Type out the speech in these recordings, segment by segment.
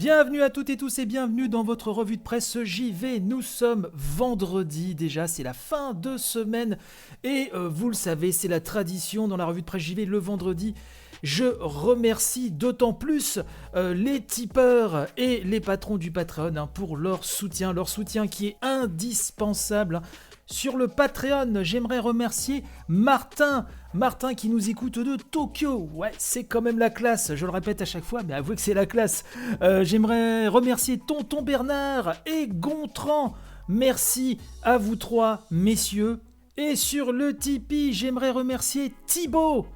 Bienvenue à toutes et tous et bienvenue dans votre revue de presse JV. Nous sommes vendredi déjà, c'est la fin de semaine et vous le savez, c'est la tradition dans la revue de presse JV le vendredi. Je remercie d'autant plus les tipeurs et les patrons du Patreon pour leur soutien qui est indispensable. Sur le Patreon, j'aimerais remercier Martin qui nous écoute de Tokyo. Ouais, c'est quand même la classe, je le répète à chaque fois, mais avouez que c'est la classe. J'aimerais remercier Tonton Bernard et Gontran. Merci à vous trois, messieurs. Et sur le Tipeee, j'aimerais remercier Thibaut,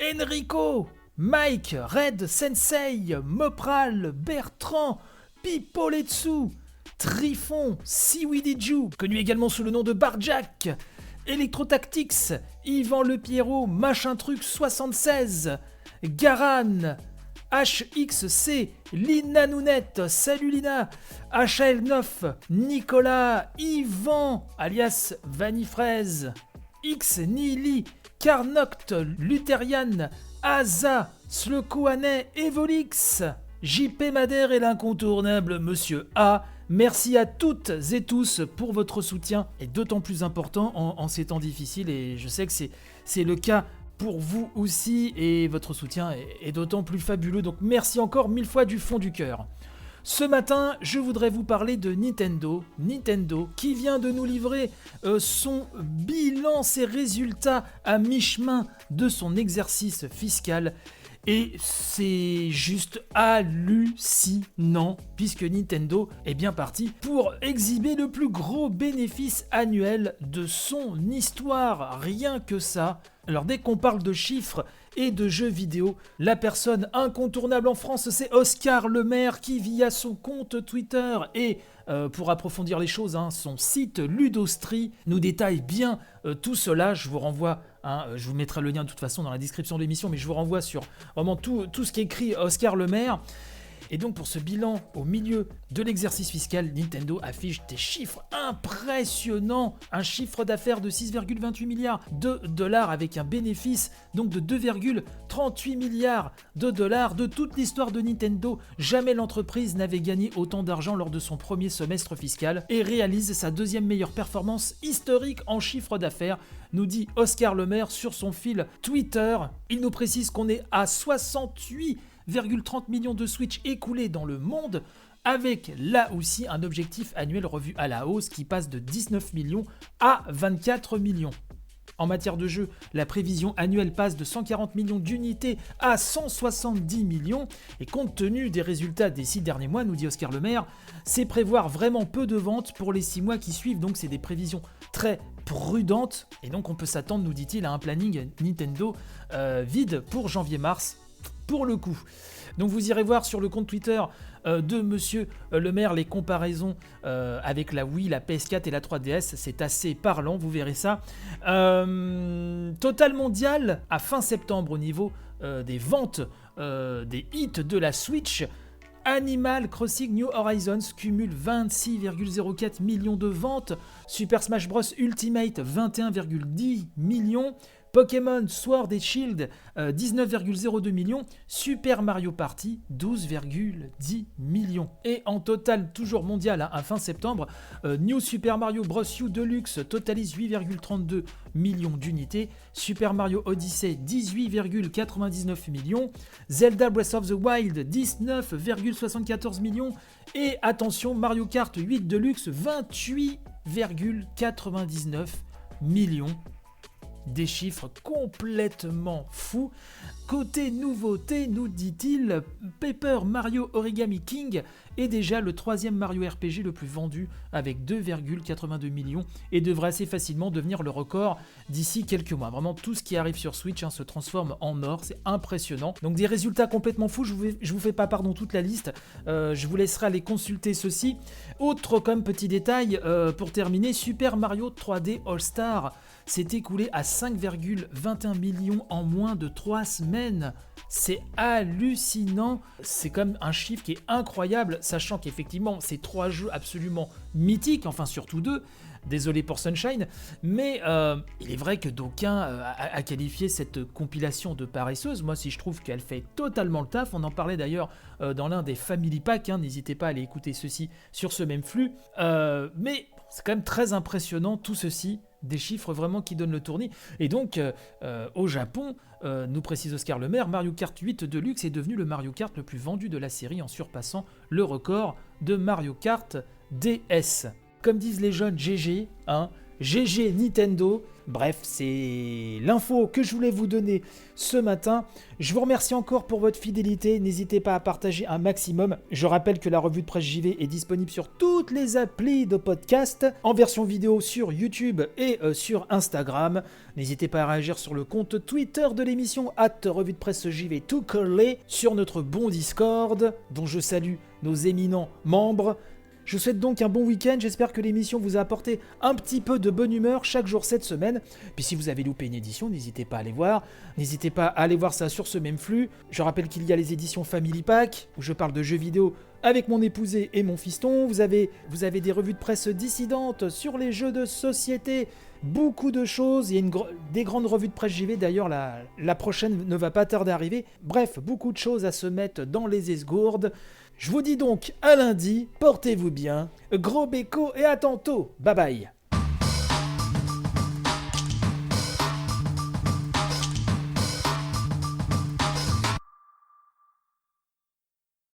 Enrico, Mike, Red Sensei, Mopral, Bertrand, Pipoletsu, Trifon, Siwidiju, connu également sous le nom de Barjack, Electrotactics, Yvan Le Pierrot, Machin Truc 76, Garan, HXC, Lina Nounette, salut Lina, HL9, Nicolas, Yvan, alias Vanifraise, X Nili, Carnoct, Lutherian, Aza, Slekouanet, Evolix, JP Madère et l'incontournable Monsieur A. Merci à toutes et tous pour votre soutien, et d'autant plus important en ces temps difficiles, et je sais que c'est le cas pour vous aussi, et votre soutien est d'autant plus fabuleux, donc merci encore 1000 fois du fond du cœur. Ce matin, je voudrais vous parler de Nintendo qui vient de nous livrer son bilan, ses résultats à mi-chemin de son exercice fiscal. Et c'est juste hallucinant, puisque Nintendo est bien parti pour exhiber le plus gros bénéfice annuel de son histoire, rien que ça. Alors dès qu'on parle de chiffres et de jeux vidéo, la personne incontournable en France, c'est Oscar Le Maire qui, via son compte Twitter et pour approfondir les choses, son site Ludostri, nous détaille bien tout cela. Je vous renvoie, je vous mettrai le lien de toute façon dans la description de l'émission, mais je vous renvoie sur vraiment tout ce qu'écrit Oscar Le Maire. Et donc pour ce bilan au milieu de l'exercice fiscal, Nintendo affiche des chiffres impressionnants. Un chiffre d'affaires de 6,28 milliards de dollars avec un bénéfice donc de 2,38 milliards de dollars. De toute l'histoire de Nintendo, jamais l'entreprise n'avait gagné autant d'argent lors de son premier semestre fiscal et réalise sa deuxième meilleure performance historique en chiffre d'affaires, nous dit Oscar Le Maire sur son fil Twitter. Il nous précise qu'on est à 68,30 millions de Switch écoulés dans le monde, avec là aussi un objectif annuel revu à la hausse qui passe de 19 millions à 24 millions. En matière de jeux, la prévision annuelle passe de 140 millions d'unités à 170 millions, et compte tenu des résultats des 6 derniers mois, nous dit Oscar Le Maire, c'est prévoir vraiment peu de ventes pour les 6 mois qui suivent, donc c'est des prévisions très prudentes, et donc on peut s'attendre, nous dit-il, à un planning Nintendo vide pour janvier-mars. Pour le coup. Donc vous irez voir sur le compte Twitter de Monsieur Le Maire les comparaisons avec la Wii, la PS4 et la 3DS, c'est assez parlant, vous verrez ça. Total mondial à fin septembre au niveau des ventes des hits de la Switch. Animal Crossing New Horizons cumule 26,04 millions de ventes, Super Smash Bros Ultimate 21,10 millions, Pokémon Sword et Shield 19,02 millions, Super Mario Party 12,10 millions. Et en total, toujours mondial à fin septembre, New Super Mario Bros U Deluxe totalise 8,32 millions d'unités, Super Mario Odyssey 18,99 millions, Zelda Breath of the Wild 19,74 millions, et attention, Mario Kart 8 Deluxe 28,99 millions. Des chiffres complètement fous. Côté nouveauté, nous dit-il, Paper Mario Origami King est déjà le 3e Mario RPG le plus vendu avec 2,82 millions et devrait assez facilement devenir le record d'ici quelques mois. Vraiment, tout ce qui arrive sur Switch se transforme en or, c'est impressionnant. Donc des résultats complètement fous, je vous fais pas toute la liste, je vous laisserai aller consulter ceci. Autre comme petit détail, pour terminer, Super Mario 3D All-Star s'est écoulé à 5,21 millions en moins de 3 semaines. C'est hallucinant, c'est comme un chiffre qui est incroyable, sachant qu'effectivement, c'est 3 jeux absolument mythiques, enfin surtout 2, Désolé pour Sunshine, mais il est vrai que d'aucuns a qualifié cette compilation de paresseuse. Moi, si je trouve qu'elle fait totalement le taf, on en parlait d'ailleurs dans l'un des Family Pack, n'hésitez pas à aller écouter ceci sur ce même flux, mais c'est quand même très impressionnant tout ceci, des chiffres vraiment qui donnent le tournis. Et donc, au Japon, nous précise Oscar Lemaire, Mario Kart 8 Deluxe est devenu le Mario Kart le plus vendu de la série en surpassant le record de Mario Kart DS. Comme disent les jeunes, GG, GG Nintendo. Bref, c'est l'info que je voulais vous donner ce matin. Je vous remercie encore pour votre fidélité. N'hésitez pas à partager un maximum. Je rappelle que la revue de presse JV est disponible sur toutes les applis de podcast, en version vidéo sur YouTube et sur Instagram. N'hésitez pas à réagir sur le compte Twitter de l'émission @revue de presse JV tout collé, sur notre bon Discord, dont je salue nos éminents membres. Je vous souhaite donc un bon week-end, j'espère que l'émission vous a apporté un petit peu de bonne humeur chaque jour cette semaine. Puis si vous avez loupé une édition, n'hésitez pas à aller voir. N'hésitez pas à aller voir ça sur ce même flux. Je rappelle qu'il y a les éditions Family Pack, où je parle de jeux vidéo avec mon épousé et mon fiston. Vous avez des revues de presse dissidentes sur les jeux de société. Beaucoup de choses, il y a des grandes revues de presse JV, d'ailleurs la prochaine ne va pas tarder à arriver. Bref, beaucoup de choses à se mettre dans les esgourdes. Je vous dis donc à lundi, portez-vous bien, gros béco et à tantôt, bye bye.